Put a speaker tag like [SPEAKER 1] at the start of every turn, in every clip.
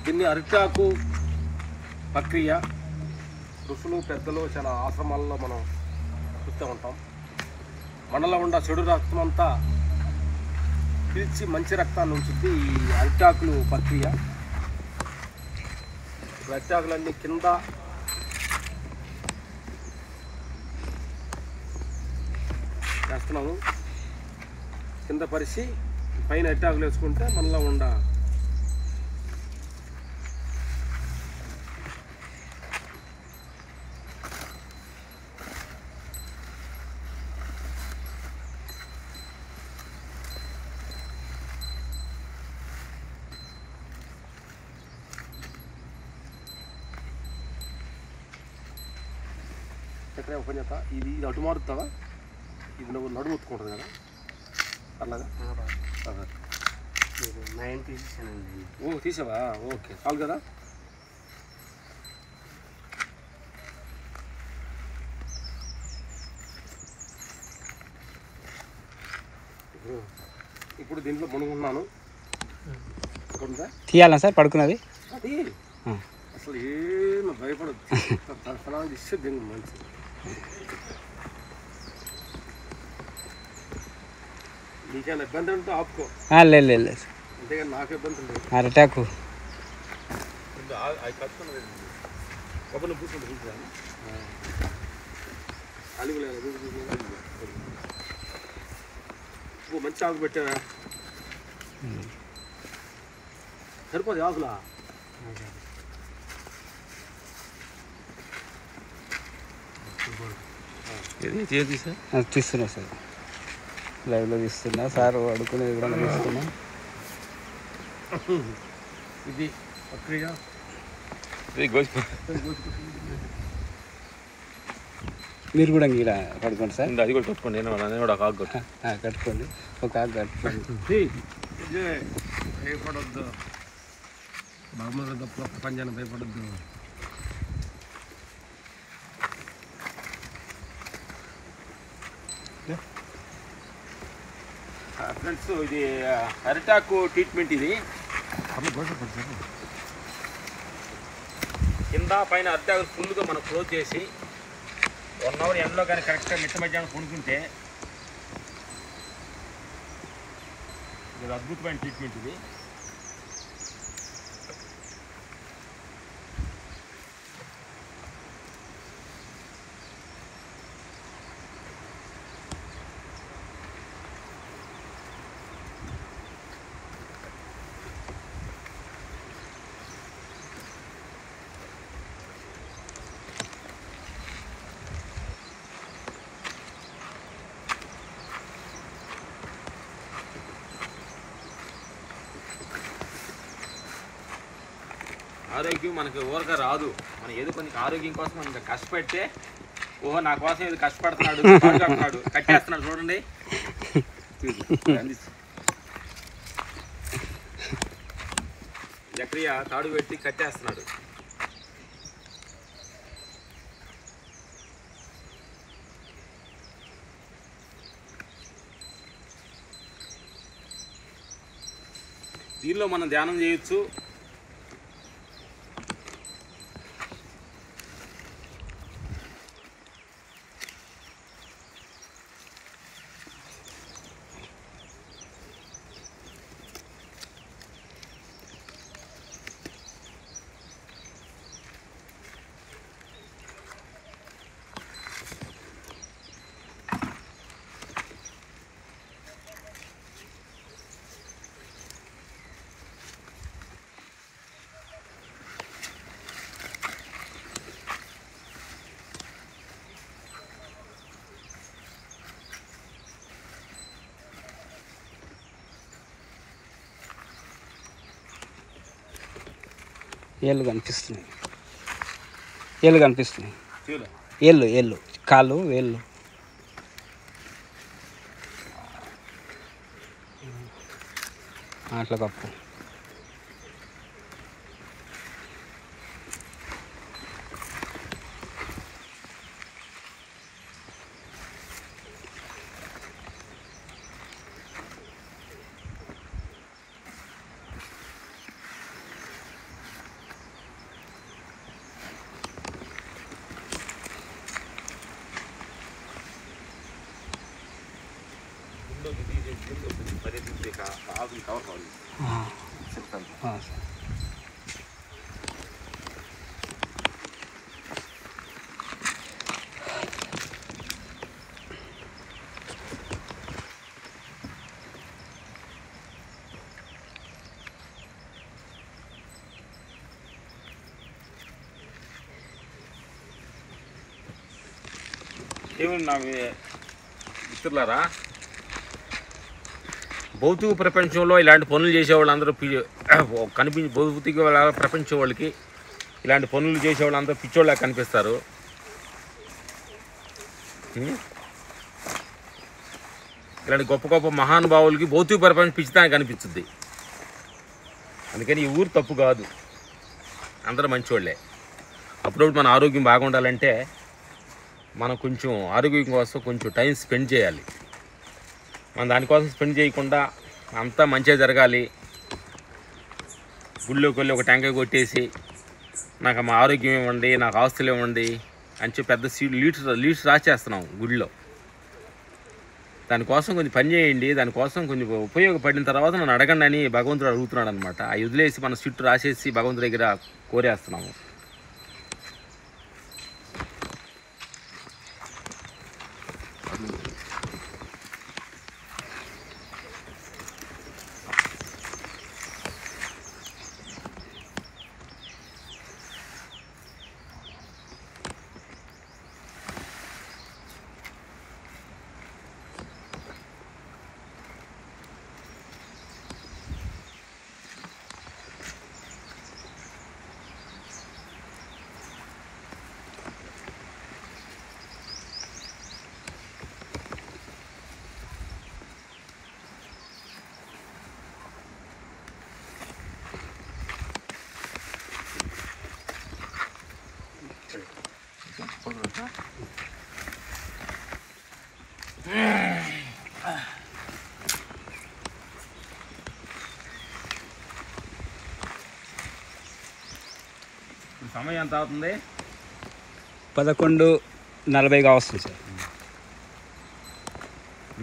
[SPEAKER 1] దీన్ని అరిటాకు ప్రక్రియ ఋషులు పెద్దలు చాలా ఆశ్రమాల్లో మనం చూస్తూ ఉంటాం. మనలో ఉన్న చెడు రక్తం అంతా పీల్చి మంచి రక్తాన్ని ఉంచుద్ది ఈ అరిటాకులు ప్రక్రియ. అరిటాకులన్నీ కింద వేస్తున్నాము. కింద పరిచి పైన అరిటాకులు వేసుకుంటే మనలో ఉండ చక్కెర ఓపెన్ చేస్తా. ఇది అటు మారుతావా? ఇది నువ్వు నడుము ఉత్తుకుంటుంది కదా అలాగా.
[SPEAKER 2] 9 తీసేసానండి.
[SPEAKER 1] ఓ తీసావా? ఓకే చాలు కదా. ఇప్పుడు దీంట్లో మునుగున్నాను.
[SPEAKER 2] తీయాలా సార్ పడుకున్నది?
[SPEAKER 1] అది అసలు ఏం భయపడదు. తలసనాలు ఇస్తే దీనికి మంచిది. నీకేమైనా ఇబ్బంది ఉంటే ఆపుకో.
[SPEAKER 2] లేదు లేదు
[SPEAKER 1] అంతేగాని నాకు ఇబ్బంది లేదు.
[SPEAKER 2] అరిటాకు
[SPEAKER 1] అది కట్టుకున్నది కొబ్బరి పూసుకుంటే చూసాను. అలిగి లేదు మంచి ఆకు పెట్టావా? సరిపోదు ఆకులా?
[SPEAKER 2] తీస్తున్నా సార్, లైవ్లో తీస్తున్నా సార్. అడుగుకునేది కూడా తీస్తున్నా.
[SPEAKER 1] ఇది ప్రక్రియ.
[SPEAKER 2] మీరు కూడా ఇలా పడుకోండి సార్.
[SPEAKER 1] అది కూడా కట్టుకోండి. నేను కూడా ఒక ఆకు
[SPEAKER 2] కట్టుకోండి. ఒక ఆకు కట్టుకోండి.
[SPEAKER 1] భయపడొద్దు. బాగుమల గొప్ప ప్రపంచాన్ని భయపడొద్దు. ఫ్రెండ్స్, ఇది అరిటాకు ట్రీట్మెంట్. ఇది కింద పైన అరిటాకు ఫుల్గా మనం క్లోజ్ చేసి 1 అవర్ ఎండలో కానీ కరెక్ట్గా మిట్ట మధ్యాహ్నం కొనుక్కుంటే ఇది అద్భుతమైన ట్రీట్మెంట్. ఇది ఆరోగ్యం మనకి ఊరగా రాదు. మనం ఏదో కొంచెం ఆరోగ్యం కోసం మనం కష్టపెడితే, ఓహో నా కోసం ఏదో కష్టపడుతున్నాడు, కట్టేస్తున్నాడు చూడండి. జక్రియ తాడు పెట్టి కట్టేస్తున్నాడు. దీనిలో మనం ధ్యానం చేయొచ్చు.
[SPEAKER 2] ఏళ్ళు కనిపిస్తున్నాయి. ఏళ్ళు కాళ్ళు వేళ్ళు. అట్లా కప్పు.
[SPEAKER 1] ఆకులు కవర్ కావాలి చెప్తాను.
[SPEAKER 2] సార్
[SPEAKER 1] ఏమన్నా మిత్రులారా, భౌతిక ప్రపంచంలో ఇలాంటి పనులు చేసేవాళ్ళందరూ భౌతిక ప్రపంచం వాళ్ళకి ఇలాంటి పనులు చేసేవాళ్ళందరూ పిచ్చోళ్ళ కనిపిస్తారు. ఇలాంటి గొప్ప గొప్ప మహానుభావులకి భౌతిక ప్రపంచం పిచ్చితానికి కనిపిస్తుంది. అందుకని ఈ ఊరు తప్పు కాదు, అందరూ మంచివాళ్ళే. అప్పుడప్పుడు మన ఆరోగ్యం బాగుండాలంటే మనం కొంచెం ఆరోగ్యం కోసం కొంచెం టైం స్పెండ్ చేయాలి. మనం దానికోసం స్పెండ్ చేయకుండా అంతా మంచిగా జరగాలి, గుళ్ళోకి వెళ్ళి ఒక టెంకాయ కొట్టేసి నాకు మా ఆరోగ్యం ఇవ్వండి, నాకు ఆస్తులు ఇవ్వండి అని చెప్పి పెద్ద లీడ్స్ రాసేస్తున్నాం గుడిలో. దానికోసం కొంచెం పని చేయండి, దానికోసం కొంచెం ఉపయోగపడిన తర్వాత నన్ను అడగండి అని భగవంతుడు అడుగుతున్నాడు అనమాట. ఆ వదిలేసి మన సీట్లు రాసేసి భగవంతుడి దగ్గర కోరేస్తున్నాము. సమయం ఎంత అవుతుంది?
[SPEAKER 2] 11:40 వస్తుంది సార్.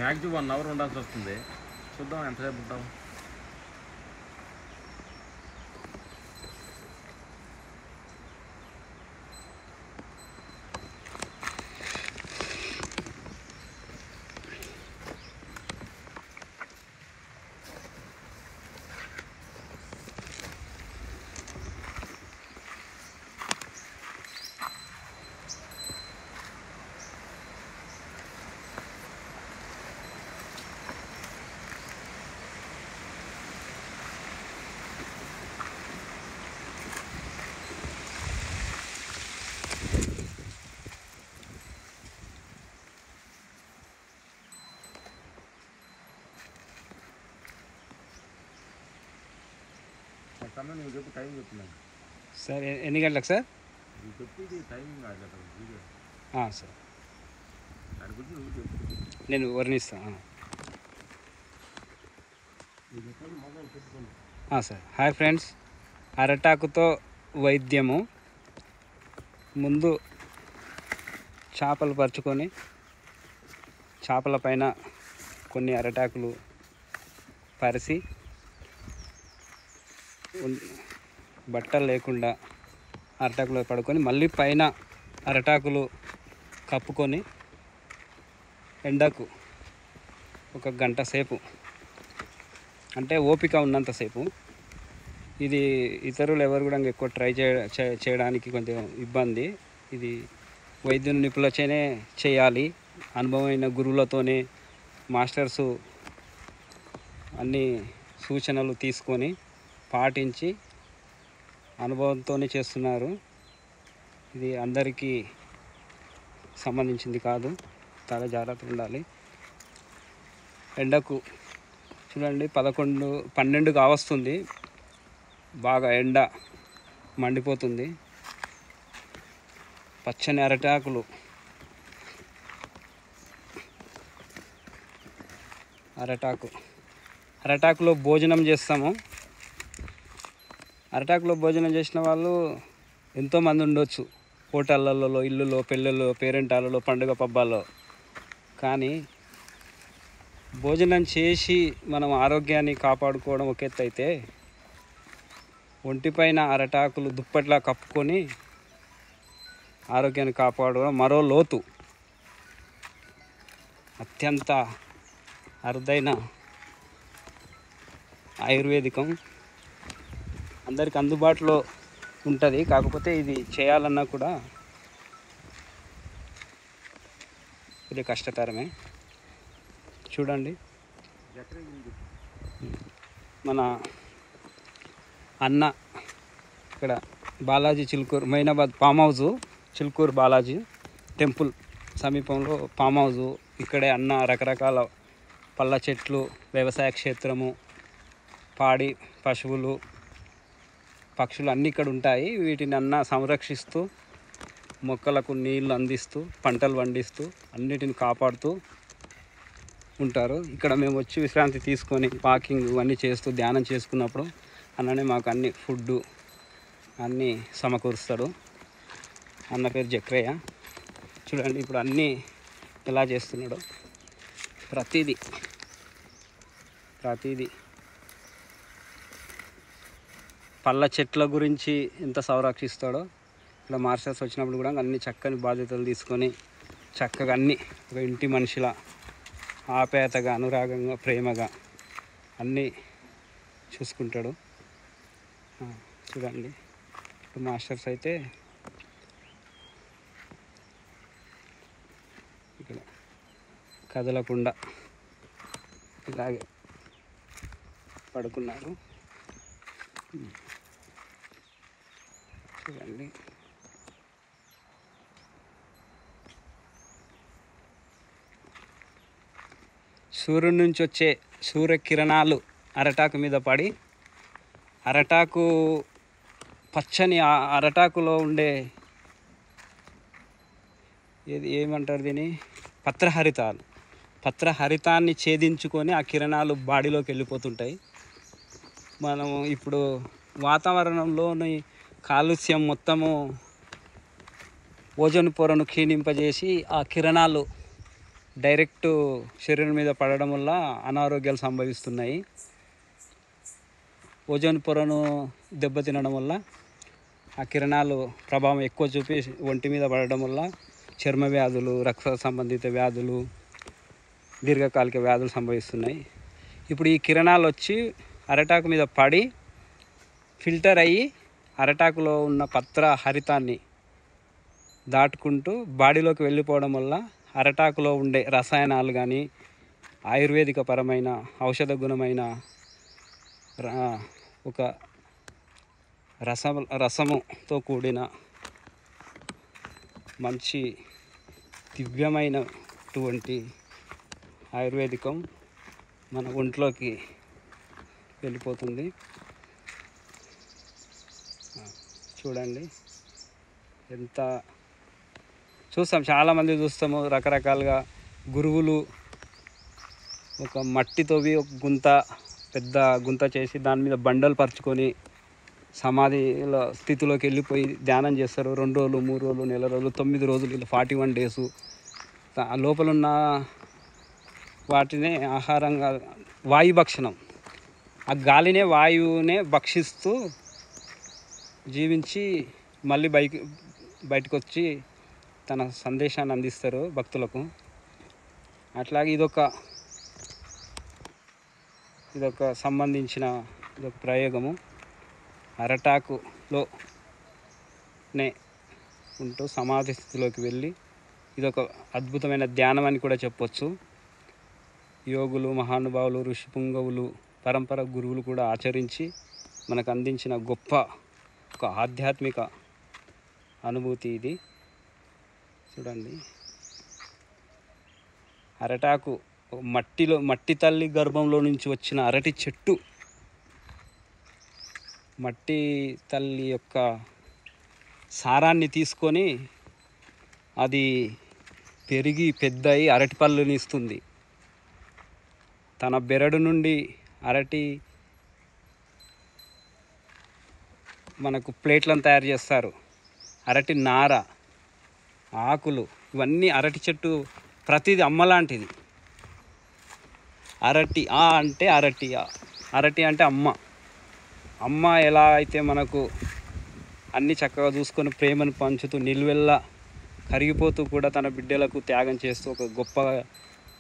[SPEAKER 1] మ్యాక్సిమం 1 అవర్ ఉండాల్సి వస్తుంది. చూద్దాం ఎంతసేపు ఉంటాం. సమయం నువ్వు చెప్పు, టైం చెప్తున్నాను
[SPEAKER 2] సార్. ఎన్ని గంటలకు సార్?
[SPEAKER 1] నువ్వు చెప్పేది టైమింగ్ కాదు కదా వీడియో.
[SPEAKER 2] సార్
[SPEAKER 1] దాని గురించి నువ్వు చెప్పు.
[SPEAKER 2] నేను వర్ణిస్తాను. సార్. హాయ్ ఫ్రెండ్స్, అరటాకుతో వైద్యము. ముందు చేపలు పరుచుకొని చేపల పైన కొన్ని అరటాకులు పరిచి బట్టలు లేకుండా అరటాకులో పడుకొని మళ్ళీ పైన అరటాకులు కప్పుకొని ఎండకు 1 గంట సేపు, అంటే ఓపిక ఉన్నంతసేపు. ఇది ఇతరులు ఎవరు కూడా ఎక్కువ ట్రై చేయడానికి కొంచెం ఇబ్బంది. ఇది వైద్యుని నిపుణులతోనే చేయాలి, అనుభవమైన గురువులతోనే, మాస్టర్సు అన్ని సూచనలు తీసుకొని పాటించి అనుభవంతోనే చేస్తున్నారు. ఇది అందరికీ సంబంధించింది కాదు, చాలా జాగ్రత్తగా ఉండాలి. ఎండకు చూడండి 11-12 కావస్తుంది, బాగా ఎండ మండిపోతుంది. పచ్చని అరటాకులో భోజనం చేస్తాము. అరటాకులో భోజనం చేసిన వాళ్ళు ఎంతోమంది ఉండొచ్చు, హోటళ్ళల్లో, ఇల్లులో, పెళ్ళిళ్ళలో, పేరెంటాలలో, పండుగ పబ్బాల్లో. కానీ భోజనం చేసి మనం ఆరోగ్యాన్ని కాపాడుకోవడం ఒక ఎత్తు అయితే, ఒంటిపైన అరటాకులు దుప్పట్లా కప్పుకొని ఆరోగ్యాన్ని కాపాడుకోవడం మరో లోతు. అత్యంత అరుదైన ఆయుర్వేదికం అందరికి అందుబాటులో ఉంటుంది. కాకపోతే ఇది చేయాలన్నా కూడా ఇది కష్టతరమే. చూడండి, మన అన్న ఇక్కడ Balaji Chilkur, Moinabad farm house, Chilkur Balaji temple సమీపంలో ఫామ్ హౌజు. ఇక్కడే అన్న రకరకాల పళ్ళ చెట్లు, వ్యవసాయ క్షేత్రము, పాడి పశువులు, పక్షులు అన్నీ ఇక్కడ ఉంటాయి. వీటిని అన్న సంరక్షిస్తూ, మొక్కలకు నీళ్లు అందిస్తూ, పంటలు పండిస్తూ, అన్నిటిని కాపాడుతూ ఉంటారు. ఇక్కడ మేము వచ్చి విశ్రాంతి తీసుకొని వాకింగ్ అన్నీ చేస్తూ ధ్యానం చేసుకున్నప్పుడు అన్ననే మాకు అన్ని ఫుడ్డు అన్నీ సమకూరుస్తాడు. అన్న పేరు జక్రయ్య. చూడండి ఇప్పుడు అన్నీ ఎలా చేస్తున్నాడో. ప్రతిదీ పళ్ళ చెట్ల గురించి ఎంత సంరక్షిస్తాడో, ఇలా మార్షల్స్ వచ్చినప్పుడు కూడా అన్ని చక్కని బాధ్యతలు తీసుకొని చక్కగా అన్నీ ఒక ఇంటి మనిషిలా ఆప్యాయతగా, అనురాగంగా, ప్రేమగా అన్నీ చూసుకుంటాడు. చూడండి ఇప్పుడు మాస్టర్స్ అయితే ఇక్కడ కదలకుండా ఇలాగే పడుకున్నారు. చూడండి సూర్యుడి నుంచి వచ్చే సూర్యకిరణాలు అరటాకు మీద పడి, అరటాకు పచ్చని అరటాకులో ఉండే ఏమంటారు దీన్ని, పత్రహరితాన్ని ఛేదించుకొని ఆ కిరణాలు బాడీలోకి వెళ్ళిపోతుంటాయి. మనం ఇప్పుడు వాతావరణంలోని కాలుష్యం మొత్తము ఓజోన్ పొరను క్షీణింపజేసి ఆ కిరణాలు డైరెక్ట్ శరీరం మీద పడడం వల్ల అనారోగ్యాలు సంభవిస్తున్నాయి. ఓజోన్ పొరను దెబ్బతినడం వల్ల ఆ కిరణాలు ప్రభావం ఎక్కువ చూపి ఒంటి మీద పడడం వల్ల చర్మ వ్యాధులు, రక్త సంబంధిత వ్యాధులు, దీర్ఘకాలిక వ్యాధులు సంభవిస్తున్నాయి. ఇప్పుడు ఈ కిరణాలు వచ్చి అరటాకు మీద పడి ఫిల్టర్ అయ్యి అరటాకులో ఉన్న పత్ర హరితాన్ని దాటుకుంటూ బాడీలోకి వెళ్ళిపోవడం వల్ల అరటాకులో ఉండే రసాయనాలు కానీ, ఆయుర్వేదిక పరమైన ఔషధ గుణమైన ఒక రసముతో కూడిన మంచి దివ్యమైనటువంటి ఆయుర్వేదికం మన ఒంట్లోకి వెళ్ళిపోతుంది. చూడండి ఎంత చూస్తాం, చాలామంది చూస్తాము రకరకాలుగా. గురువులు ఒక మట్టితోవి ఒక పెద్ద గుంత చేసి దాని మీద బండలు పరుచుకొని సమాధిలో స్థితిలోకి వెళ్ళిపోయి ధ్యానం చేస్తారు. 2 రోజులు, 3 రోజులు, నెల రోజులు, 9 రోజులు, ఇలా 41 days. ఆ లోపల ఉన్న వాటినే ఆహారంగా వాయుభక్షణం, ఆ గాలినే వాయువునే భక్షిస్తూ జీవించి మళ్ళీ బయటకు వచ్చి తన సందేశాన్ని అందిస్తారు భక్తులకు. అట్లాగే ఇదొక సంబంధించిన ఇదొక ప్రయోగము. అరటాకులోనే ఉంటూ సమాధి స్థితిలోకి వెళ్ళి ఇదొక అద్భుతమైన ధ్యానం అని కూడా చెప్పొచ్చు. యోగులు, మహానుభావులు, ఋషిపుంగవులు, పరంపర గురువులు కూడా ఆచరించి మనకు అందించిన గొప్ప ఒక ఆధ్యాత్మిక అనుభూతి ఇది. చూడండి అరటాకు మట్టి తల్లి గర్భంలో నుంచి వచ్చిన అరటి చెట్టు, మట్టి తల్లి యొక్క సారాన్ని తీసుకొని అది పెరిగి పెద్దయి అరటి పళ్ళుని ఇస్తుంది. తన బెరడు నుండి అరటి మనకు ప్లేట్లను తయారు చేస్తారు. అరటి నార, ఆకులు, ఇవన్నీ అరటి చెట్టు ప్రతిదీ అమ్మలాంటిది. అరటి అంటే అరటి, అరటి అంటే అమ్మ ఎలా అయితే మనకు అన్నీ చక్కగా చూసుకొని ప్రేమను పంచుతూ నిలువెల్లా కరిగిపోతూ కూడా తన బిడ్డలకు త్యాగం చేస్తూ ఒక గొప్ప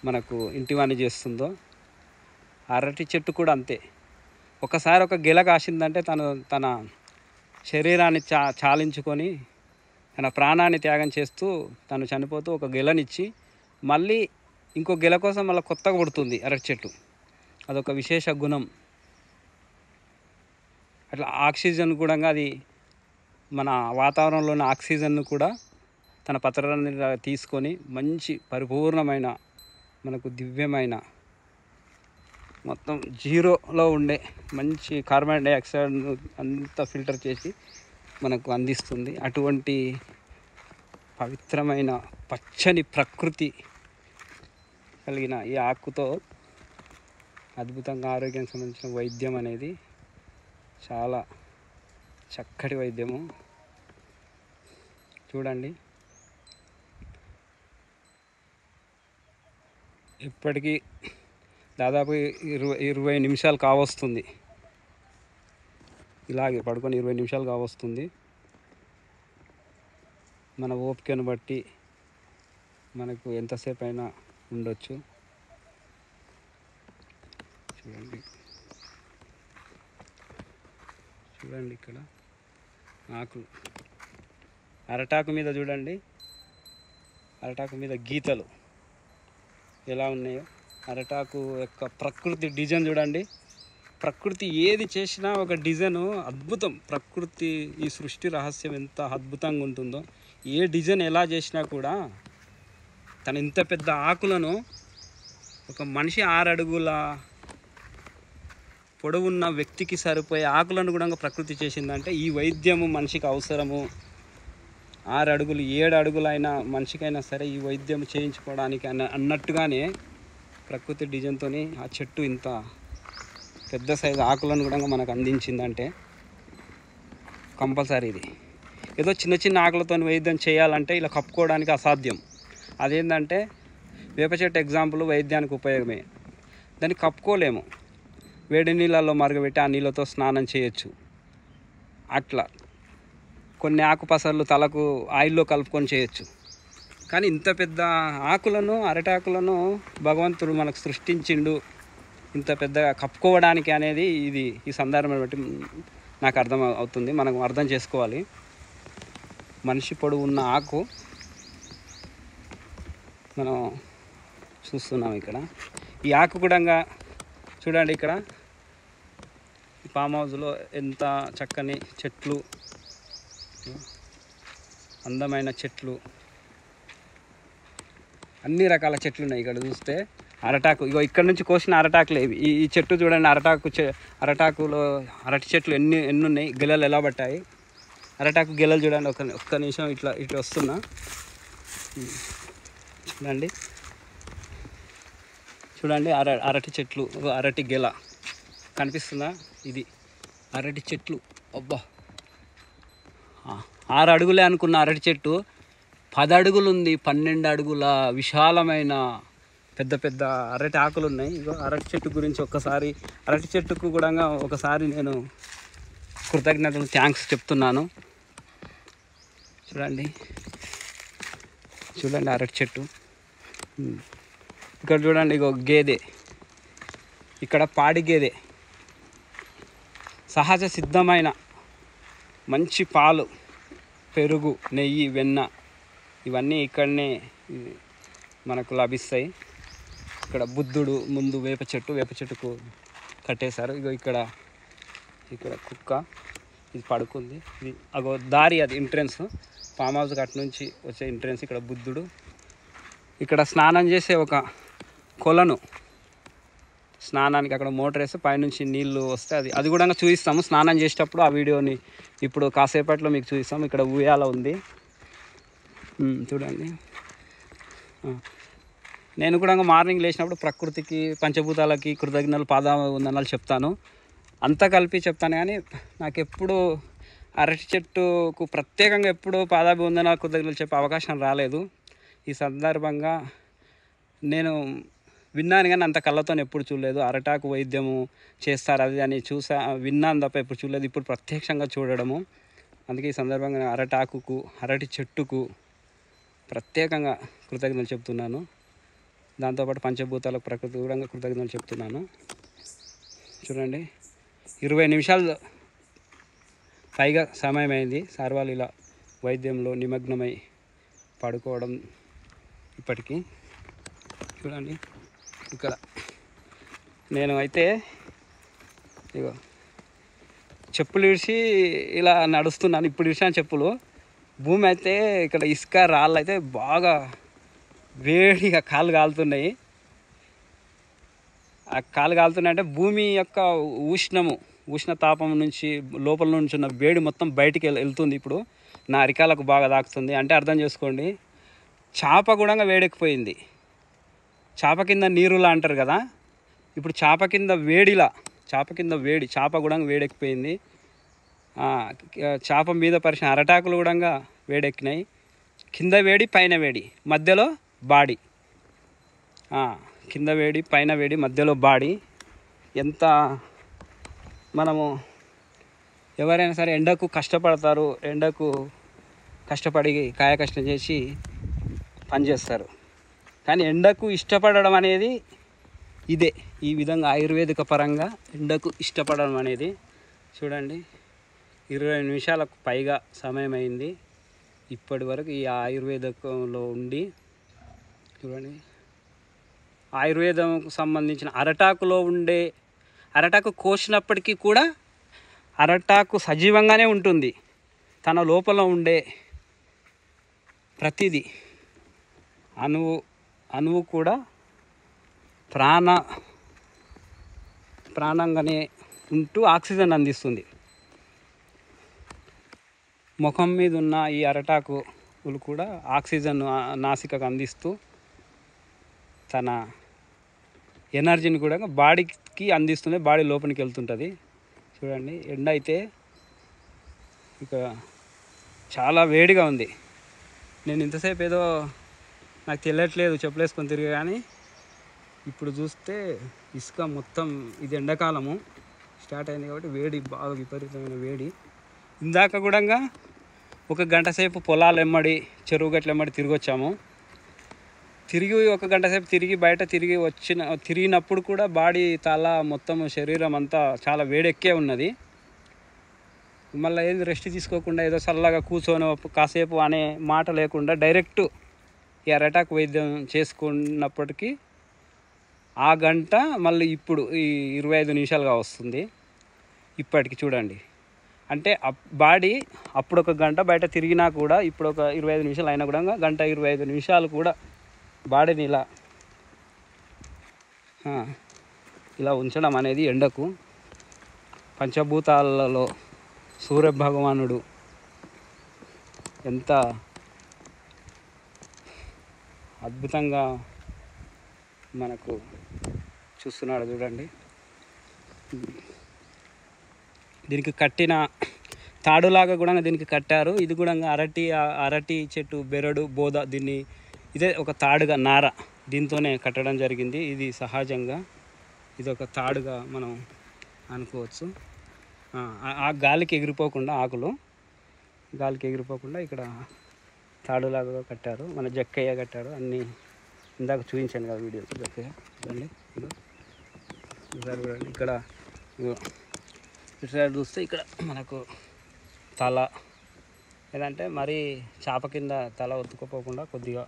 [SPEAKER 2] మనకు ఇంటివాణి చేస్తుందో, అరటి చెట్టు కూడా అంతే. ఒకసారి ఒక గెల కాసిందంటే తన శరీరాన్ని చాలించుకొని తన ప్రాణాన్ని త్యాగం చేస్తూ తను చనిపోతూ ఒక గెలనిచ్చి మళ్ళీ ఇంకో గెల కోసం మళ్ళీ కొత్తగా పుడుతుంది అరటి చెట్టు. అదొక విశేష గుణం. అట్లా ఆక్సిజన్ కూడా అది మన వాతావరణంలోని ఆక్సిజన్ను కూడా తన పత్రాన్ని తీసుకొని మంచి పరిపూర్ణమైన మనకు దివ్యమైన మొత్తం జీరోలో ఉండే మంచి కార్బన్ డైఆక్సైడ్ను అంతా ఫిల్టర్ చేసి మనకు అందిస్తుంది. అటువంటి పవిత్రమైన పచ్చని ప్రకృతి కలిగిన ఈ ఆకుతో అద్భుతంగా ఆరోగ్యానికి సంబంధించిన వైద్యం అనేది చాలా చక్కటి వైద్యము. చూడండి, ఇప్పటికీ దాదాపు 20 నిమిషాలు కావస్తుంది. ఇలాగే పడుకొని 20 నిమిషాలు కావస్తుంది. మన ఓపికను బట్టి మనకు ఎంతసేపు అయినా ఉండొచ్చు. చూడండి ఇక్కడ ఆకులు, అరటాకు మీద చూడండి, అరటాకు మీద గీతలు ఎలా ఉన్నాయో. అరటాకు యొక్క ప్రకృతి డిజైన్ చూడండి. ప్రకృతి ఏది చేసినా ఒక డిజైను అద్భుతం. ప్రకృతి ఈ సృష్టి రహస్యం ఎంత అద్భుతంగా ఉంటుందో, ఏ డిజైన్ ఎలా చేసినా కూడా తన ఇంత పెద్ద ఆకులను ఒక మనిషి 6 అడుగుల పొడవున్న వ్యక్తికి సరిపోయే ఆకులను కూడా ప్రకృతి చేసిందంటే ఈ వైద్యము మనిషికి అవసరము. 6 అడుగులు 7 అడుగులైనా మనిషికైనా సరే ఈ వైద్యం చేయించుకోవడానికి అన్నట్టుగానే ప్రకృతి డిజైన్తో ఆ చెట్టు ఇంత పెద్ద సైజు ఆకులను కూడా మనకు అందించిందంటే కంపల్సరీ ఇది. ఏదో చిన్న చిన్న ఆకులతో వైద్యం చేయాలంటే ఇలా కప్పుకోవడానికి అసాధ్యం. అదేంటంటే వేప చెట్టు ఎగ్జాంపుల్ వైద్యానికి ఉపయోగమే. దాన్ని కప్పుకోలేము. వేడి నీళ్ళల్లో మరగబెట్టి ఆ నీళ్ళతో స్నానం చేయొచ్చు. అట్లా కొన్ని ఆకుపసర్లు తలకు ఆయిల్లో కలుపుకొని చేయొచ్చు. కానీ ఇంత పెద్ద ఆకులను, అరటాకులను భగవంతుడు మనకు సృష్టించిండు ఇంత పెద్దగా కప్పుకోవడానికి అనేది ఇది ఈ సందర్భం బట్టి నాకు అర్థం అవుతుంది. మనం అర్థం చేసుకోవాలి. మనిషి పొడవు ఉన్న ఆకు మనం చూస్తున్నాం ఇక్కడ. ఈ ఆకు కూడా చూడండి, ఇక్కడ ఫామ్ హౌస్లో ఎంత చక్కని చెట్లు, అందమైన చెట్లు, అన్ని రకాల చెట్లు ఉన్నాయి. ఇక్కడ చూస్తే అరటాకు, ఇగో ఇక్కడ నుంచి కోసిన అరటాకులు ఇవి. ఈ చెట్టు చూడండి, అరటాకులో అరటి చెట్లు ఎన్ని ఉన్నాయి, గెలలు ఎలా పట్టాయి. అరటాకు గెలలు చూడండి. ఒక్క నిమిషం ఇట్లా వస్తున్నా చూడండి. అరటి చెట్లు, అరటి గెల కనిపిస్తుందా? ఇది అరటి చెట్లు. అబ్బా, 6 అడుగులే అనుకున్న అరటి చెట్టు 10 అడుగులు ఉంది. 12 అడుగుల విశాలమైన పెద్ద పెద్ద అరటి ఆకులు ఉన్నాయి. ఇగో అరటి చెట్టు గురించి ఒక్కసారి, అరటి చెట్టుకు కూడా ఒకసారి నేను కృతజ్ఞతలు, థ్యాంక్స్ చెప్తున్నాను. చూడండి అరటి చెట్టు. ఇక్కడ చూడండి, ఇగో గేదె, ఇక్కడ పాడి గేదె, సహజ సిద్ధమైన మంచి పాలు, పెరుగు, నెయ్యి, వెన్న ఇవన్నీ ఇక్కడనే మనకు లభిస్తాయి. ఇక్కడ బుద్ధుడు ముందు వేప చెట్టుకు కట్టేశారు. ఇగో ఇక్కడ కుక్క ఇది పడుకుంది. ఇది అగో దారి, అది ఎంట్రన్స్, ఫామ్ హౌస్ అటు నుంచి వచ్చే ఎంట్రన్స్. ఇక్కడ బుద్ధుడు, ఇక్కడ స్నానం చేసే ఒక కొలను, స్నానానికి అక్కడ మోటార్ వేస్తే పైనుంచి నీళ్ళు వస్తే అది కూడా చూపిస్తాము స్నానం చేసేటప్పుడు. ఆ వీడియోని ఇప్పుడు కాసేపట్లో మీకు చూపిస్తాము. ఇక్కడ ఉయ్యాల ఉంది చూడండి. నేను కూడా మార్నింగ్ లేచినప్పుడు ప్రకృతికి, పంచభూతాలకి కృతజ్ఞతలు, పాదావందనాలు చెప్తాను. అంతా కలిపి చెప్తాను. కానీ నాకు ఎప్పుడు అరటి చెట్టుకు ప్రత్యేకంగా ఎప్పుడు పాదాభివందనాలు, కృతజ్ఞతలు చెప్పే అవకాశం రాలేదు. ఈ సందర్భంగా నేను విన్నాను కానీ అంత కళ్ళతో ఎప్పుడు చూడలేదు. అరటాకు వైద్యము చేస్తారు అది అని విన్నాను తప్ప ఎప్పుడు చూడలేదు. ఇప్పుడు ప్రత్యక్షంగా చూడడము. అందుకే ఈ సందర్భంగా అరటాకుకు, అరటి చెట్టుకు ప్రత్యేకంగా కృతజ్ఞతలు చెప్తున్నాను. దాంతోపాటు పంచభూతాలకు, ప్రకృతి కూడా కృతజ్ఞతలు చెప్తున్నాను. చూడండి, 20 నిమిషాలు పైగా సమయమైంది సార్ వాళ్ళు ఇలా వైద్యంలో నిమగ్నమై పడుకోవడం. ఇప్పటికీ చూడండి, ఇక్కడ నేను అయితే ఇగో చెప్పులు ఇడిచి ఇలా నడుస్తున్నాను. ఇప్పుడు ఇడిచాను చెప్పులు. భూమి అయితే ఇక్కడ ఇసుక రాళ్ళు అయితే బాగా వేడిగా కాళ్ళు కాలుతున్నాయి. ఆ కాళ్ళు కాలుతున్నాయి అంటే భూమి యొక్క ఉష్ణతాపం నుంచి, లోపల నుంచి ఉన్న వేడి మొత్తం బయటికి వెళ్తుంది. ఇప్పుడు నా అరికాలకు బాగా తాకుతుంది. అంటే అర్థం చేసుకోండి, చేప కూడా వేడెక్కిపోయింది. చేప కింద నీరులా అంటారు కదా, ఇప్పుడు చేప కింద వేడి, చేప కూడా వేడెక్కిపోయింది. చేప మీద పరిచిన అరటాకులు కూడా వేడెక్కినాయి. కింద వేడి, పైన వేడి, మధ్యలో బాడీ. కింద వేడి, పైన వేడి, మధ్యలో బాడీ. ఎంత మనము ఎవరైనా సరే ఎండకు కష్టపడతారు, ఎండకు కష్టపడి కాయకష్టం చేసి పనిచేస్తారు. కానీ ఎండకు ఇష్టపడడం అనేది ఇదే. ఈ విధంగా ఆయుర్వేదిక పరంగా ఎండకు ఇష్టపడడం అనేది చూడండి, 20 నిమిషాలకు పైగా సమయం అయింది. ఇప్పటి వరకు ఈ ఆయుర్వేదంలో ఉండి చూడండి, ఆయుర్వేదంకు సంబంధించిన అరటాకు కోసినప్పటికీ కూడా అరటాకు సజీవంగానే ఉంటుంది. తన లోపల ఉండే ప్రతిదీ అణువు కూడా ప్రాణంగానే ఉంటూ ఆక్సిజన్ అందిస్తుంది. ముఖం మీద ఉన్న ఈ అరటాకులు కూడా ఆక్సిజన్ నాసికకు అందిస్తూ తన ఎనర్జీని కూడా బాడీకి అందిస్తుంది. బాడీ లోపలికి వెళ్తుంటుంది. చూడండి, ఎండ అయితే ఇక చాలా వేడిగా ఉంది. నేను ఇంతసేపు ఏదో నాకు తెలియట్లేదు చెప్పులు వేసుకొని తిరిగి, కానీ ఇప్పుడు చూస్తే ఇసుక మొత్తం, ఇది ఎండాకాలము స్టార్ట్ అయింది కాబట్టి వేడి బాగా విపరీతమైన వేడి. ఇందాక కూడా 1 గంట సేపు పొలాలు ఎమ్మడి, చెరువు గట్ల ఎమ్మడి తిరిగి వచ్చాము. తిరిగి 1 గంట సేపు బయట తిరిగినప్పుడు కూడా బాడీ, తల, మొత్తం శరీరం అంతా చాలా వేడెక్కే ఉన్నది. మళ్ళీ ఏది రెస్ట్ తీసుకోకుండా ఏదో చల్లగా కూర్చొని కాసేపు అనే మాట లేకుండా డైరెక్ట్ ఈ అరటాక్ వైద్యం చేసుకున్నప్పటికీ ఆ గంట మళ్ళీ ఇప్పుడు ఈ 25 నిమిషాలుగా వస్తుంది. ఇప్పటికి చూడండి, అంటే బాడీ అప్పుడు 1 గంట బయట తిరిగినా కూడా ఇప్పుడు ఒక 25 నిమిషాలు అయినా కూడా 1 గంట 25 నిమిషాలు కూడా బాడీని ఇలా ఉంచడం అనేది ఎండకు, పంచభూతాలలో సూర్యభగవానుడు ఎంత అద్భుతంగా మనకు చూస్తున్నాడు చూడండి. దీనికి కట్టిన తాడులాగా కూడా దీనికి కట్టారు. ఇది కూడా అరటి చెట్టు, బెరడు, బోద, ఇదే ఒక తాడుగా, నార, దీంతోనే కట్టడం జరిగింది. ఇది సహజంగా ఇది ఒక తాడుగా మనం అనుకోవచ్చు. ఆ గాలికి ఎగిరిపోకుండా, ఆకులు గాలికి ఎగిరిపోకుండా ఇక్కడ తాడులాగా కట్టారు. మన జక్కయ్య కట్టాడు. అన్నీ ఇందాక చూపించాను కదా వీడియో. జక్కయ్య చూడండి, చూడండి. ఇక్కడ ఇటు సైడ్ చూస్తే ఇక్కడ మనకు తల, ఏదంటే మరీ చేప కింద తల ఒత్తుకోపోకుండా కొద్దిగా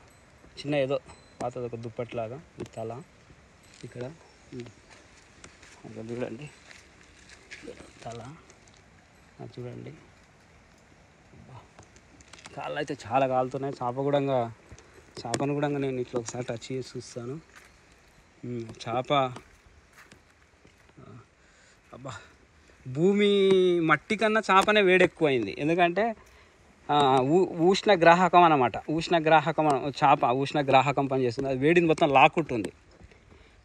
[SPEAKER 2] చిన్న ఏదో పాతది ఒక దుప్పట్లాగా ఈ తల ఇక్కడ చూడండి, తల చూడండి. కాళ్ళు అయితే చాలా కాలుతున్నాయి. చేపను కూడా నేను ఇట్లా ఒకసారి టచ్ చేసి చూస్తాను. చేప అబ్బా, భూమి మట్టి కన్నా చేపనే వేడెక్కువైంది. ఎందుకంటే ఉష్ణగ్రాహకం అన్నమాట. చేప ఉష్ణగ్రాహకం పనిచేస్తుంది. అది వేడిని మొత్తం లాక్కుంటుంది.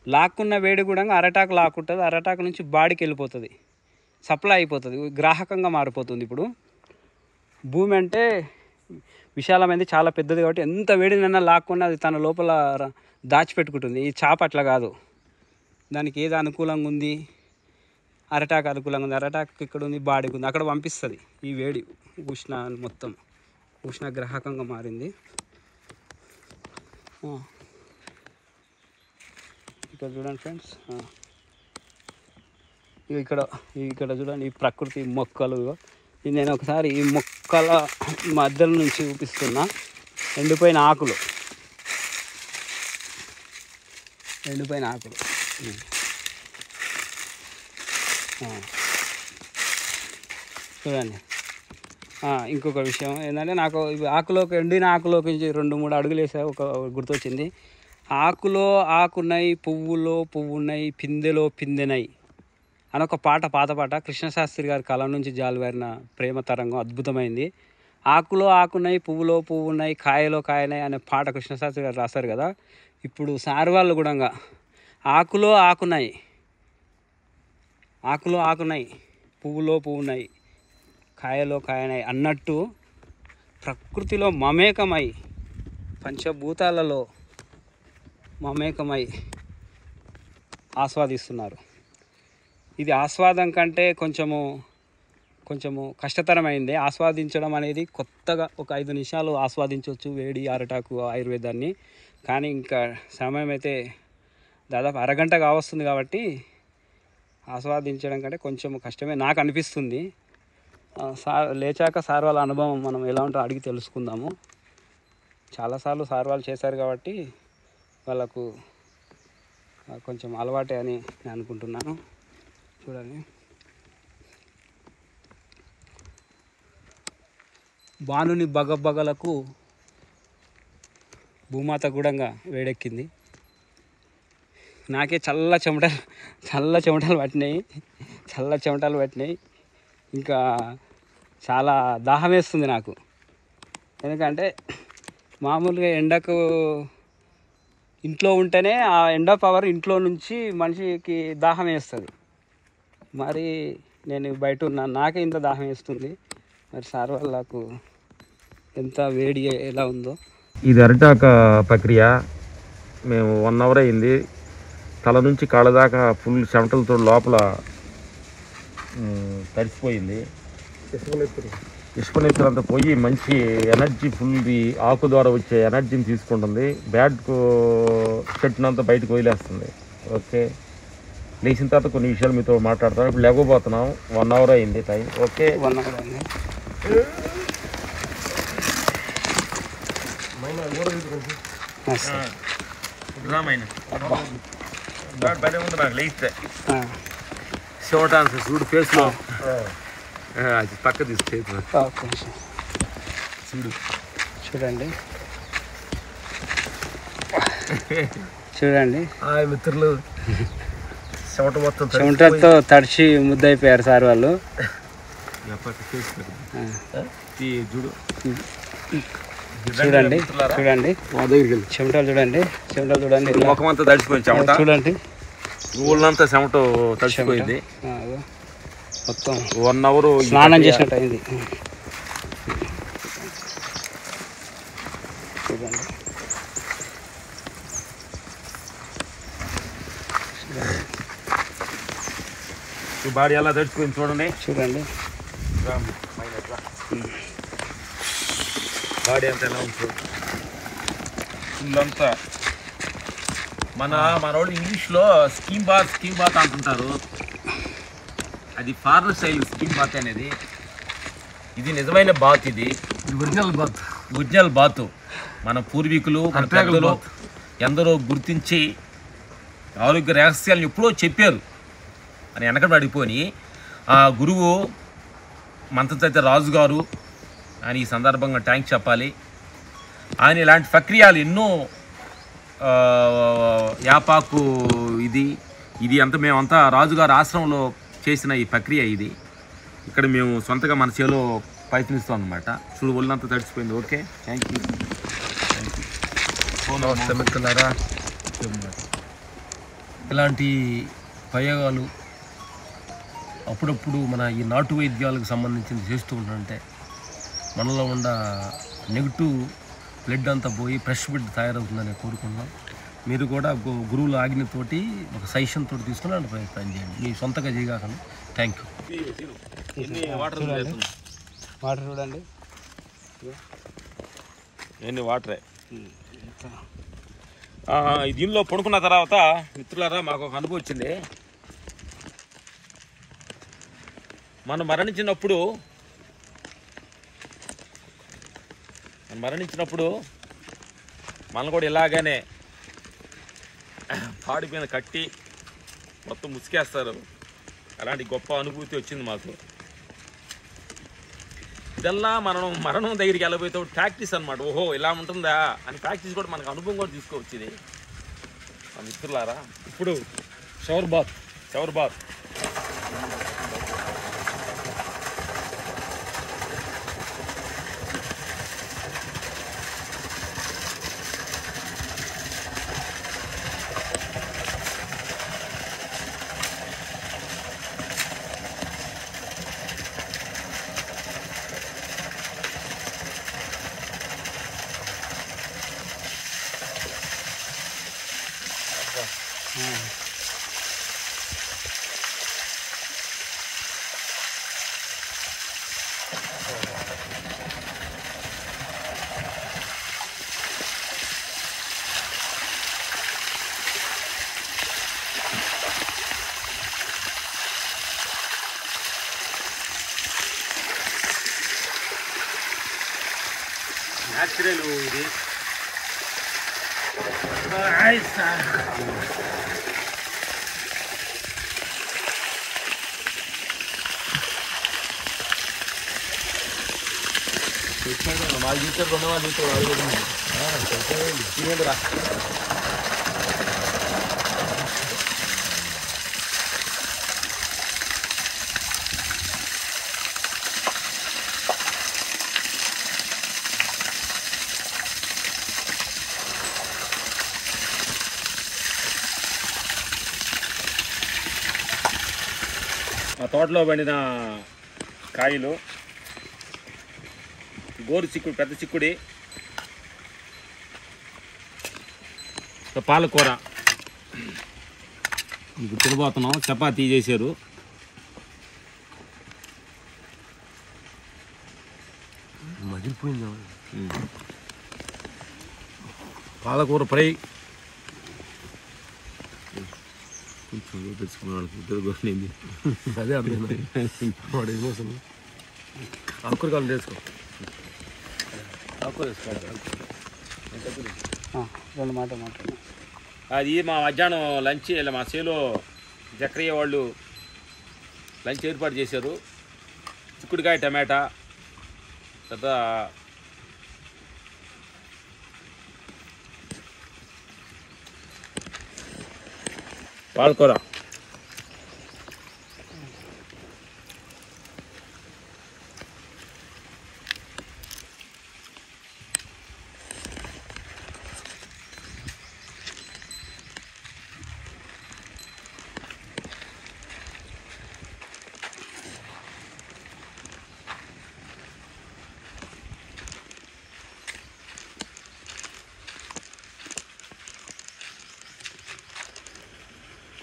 [SPEAKER 2] లాక్కున్న వేడి కూడా అరటాకు లాక్కుంటుంది. అరటాకు నుంచి బాడీకి వెళ్ళిపోతుంది, సప్లై అయిపోతుంది, గ్రాహకంగా మారిపోతుంది. ఇప్పుడు భూమి అంటే విశాలమైనది, చాలా పెద్దది కాబట్టి ఎంత వేడినైనా లాక్కుండా అది తన లోపల దాచిపెట్టుకుంటుంది. ఈ చేప అట్లా కాదు, దానికి ఏది అనుకూలంగా ఉంది, అరటాకు అనుకూలంగా ఉంది, అరటాకు ఇక్కడ ఉంది, బాడీకి ఉంది, అక్కడ పంపిస్తుంది. ఈ వేడి మొత్తం ఉష్ణగ్రాహకంగా మారింది. ఇక్కడ చూడండి ఫ్రెండ్స్, ఇక్కడ చూడండి ఈ ప్రకృతి మొక్కలు. నేను ఒకసారి ఈ మొక్కల మధ్యలో నుంచి చూపిస్తున్నా. ఎండిపోయిన ఆకులు చూడండి. ఇంకొక విషయం ఏంటంటే, నాకు ఎండిన ఆకులోకి 2-3 అడుగులు వేసా ఒక గుర్తొచ్చింది. ఆకులో ఆకునై, పువ్వులో పువ్వునై, పిందెలో పిందెనై అని ఒక పాట, పాత పాట, కృష్ణశాస్త్రి గారి కలం నుంచి జాలువారిన ప్రేమ తరంగం అద్భుతమైంది. ఆకులో ఆకునై, పువ్వులో పువ్వునై, కాయలో కాయనై అనే పాట కృష్ణశాస్త్రి గారు రాశారు కదా. ఇప్పుడు సార్ వాళ్ళు కూడా ఆకులో ఆకునై, పువ్వులో పువ్వునై, కాయలో కాయనై అన్నట్టు ప్రకృతిలో మమేకమై, పంచభూతాలలో మమేకమై ఆస్వాదిస్తున్నారు. ఇది ఆస్వాదం కంటే కొంచెము కష్టతరమైంది. ఆస్వాదించడం అనేది కొత్తగా ఒక 5 నిమిషాలు ఆస్వాదించవచ్చు వేడి అరటాకు ఆయుర్వేదాన్ని. కానీ ఇంకా సమయం అయితే దాదాపు అరగంట కావస్తుంది కాబట్టి ఆస్వాదించడం కంటే కొంచెం కష్టమే నాకు అనిపిస్తుంది. లేచాక సార్ వాళ్ళ అనుభవం మనం ఎలా ఉంటుందో అడిగి తెలుసుకుందాము. చాలాసార్లు సార్ వాళ్ళు చేశారు కాబట్టి వాళ్ళకు కొంచెం అలవాటే అని నేను అనుకుంటున్నాను. చూడండి, బాణుని బగబగలకు భూమాత గూడంగా వేడెక్కింది. నాకే చల్ల చెమటలు పట్టినాయి. ఇంకా చాలా దాహం వేస్తుంది నాకు. ఎందుకంటే మామూలుగా ఎండకు ఇంట్లో ఉంటేనే ఆ ఎండ పవర్ ఇంట్లో నుంచి మనిషికి దాహం వేస్తుంది. మరి నేను బయట ఉన్నాను, నాకే ఇంత దాహం వేస్తుంది. మరి సార్ వాళ్ళకు ఎంత వేడి ఎలా ఉందో.
[SPEAKER 1] ఇది అరిటాక ప్రక్రియ. మేము 1 అవర్ అయింది. తల నుంచి కాళ్ళ దాకా ఫుల్ చెమటలతో లోపల తడిసిపోయింది. ఇసుకనెత్తులంతా పోయి మంచి ఎనర్జీ ఫుల్ ఆకు ద్వారా వచ్చే ఎనర్జీని తీసుకుంటుంది. బ్యాడ్ పెట్టినంత బయటకు వదిలేస్తుంది. ఓకే, లేచిన తర్వాత కొన్ని విషయాలు మీతో మాట్లాడతాం. ఇప్పుడు లేకపోతున్నాం. 1 అవర్ అయింది టైం. ఓకే,
[SPEAKER 2] 1 అవర్ అయింది.
[SPEAKER 1] చూడు ఫేస్లో అది పక్క తీసుకు
[SPEAKER 2] చూడండి
[SPEAKER 1] మిత్రులు
[SPEAKER 2] చెమటతో తడిచి ముద్దయిపోయారు సార్ వాళ్ళు. చూడండి చెమటలు చూడండి
[SPEAKER 1] ముఖం అంతా తడిచిపోయింది. చెమట చూడండి, ఊళ్ళంతా చెమట తడిచిపోయింది.
[SPEAKER 2] మొత్తం
[SPEAKER 1] 1 అవర్
[SPEAKER 2] స్నానం చేసినట్టు అయింది. చూడండి,
[SPEAKER 1] బాడీ ఎలా తడిచిపోయింది
[SPEAKER 2] చూడండి.
[SPEAKER 1] బాడీ అంతా ఎలా ఉంటుంది ఫుల్లంతా. మన వాళ్ళు ఇంగ్లీష్లో స్కీమ్ బాత్ అంటుంటారు. అది ఫారెన్ స్టైల్ స్కీమ్ బాత్ అనేది. ఇది నిజమైన బాత్. ఇది ఒరిజినల్ బాత్. మన పూర్వీకులు, మన పెద్దలు ఎందరో గుర్తించి ఆరోగ్య రహస్యాలను ఎప్పుడో చెప్పారు అని వెనకబడి అడిగిపోయి ఆ గురువు మంత్రతైతే రాజు గారు అని ఈ సందర్భంగా థ్యాంక్స్ చెప్పాలి. ఆయన ఇలాంటి ప్రక్రియలు ఎన్నో యాపాకు ఇది అంతా మేమంతా రాజుగారి ఆశ్రమంలో చేసిన ఈ ప్రక్రియ. ఇది ఇక్కడ మేము సొంతగా మన చేలో ప్రయత్నిస్తాం అన్నమాట. చూడు ఒళ్ళంతా తడిచిపోయింది. Okay, thank you. మిత్రులారా, ఇలాంటి ప్రయోగాలు అప్పుడప్పుడు మన ఈ నాటు వైద్యాలకు సంబంధించి చేస్తూ ఉంటుంటే మనలో ఉన్న నెగిటివ్ బ్లడ్ అంతా పోయి ఫ్రెష్ బ్లడ్ తయారవుతుందని కోరుకుంటున్నాం. మీరు కూడా గురువుల ఆజ్ఞతోటి ఒక సజెషన్ తోటి తీసుకుని అంటే ప్రయత్నం చేయండి, మీ సొంతగా చేయగాకండి. Thank you.
[SPEAKER 2] వాటర్ చూడండి,
[SPEAKER 3] ఎన్ని వాటరే. దీనిలో పడుకున్న తర్వాత మిత్రులారా మాకు ఒక అనుభవం వచ్చింది. మనం మరణించినప్పుడు మనం కూడా ఇలాగానే పాడి మీద కట్టి మొత్తం ముసుకేస్తారు. అలాంటి గొప్ప అనుభూతి వచ్చింది మాకు. ఇదల్లా మరణం దగ్గరికి వెళ్ళబోతే ప్రాక్టీస్ అనమాట. ఓహో ఇలా ఉంటుందా అని ప్రాక్టీస్ కూడా మనకు అనుభవం కూడా తీసుకోవచ్చు. ఇది మా మిత్రులారా, ఇప్పుడు షవర్ బాత్ న్యాచురల్ ఇది. వాళ్ళు చూస్తారు, 2 వాళ్ళు చూస్తారు. మా తోటలో పండిన కాయలు, గోరు చిక్కుడు, పెద్ద చిక్కుడి, పాలకూర ఇప్పుడు తినబోతున్నాం. చపాతీ చేశారు.
[SPEAKER 1] మదిలిపోయింది. పాలకూర ఫ్రై కొంచెం తెచ్చుకున్నాడు. అదే అర్థమైంది వాడు ఎమోషన్. ఆకుకూర కాలం చేసుకో, ఆకుకూర వేసుకోవాలి.
[SPEAKER 2] 2 మాటలు.
[SPEAKER 3] అది మా మధ్యాహ్నం లంచ్ మా చేలో జక్రయ్య వాళ్ళు లంచ్ ఏర్పాటు చేశారు. చిక్కుడుకాయ, టమాటా, తర్వాత పాలకూర.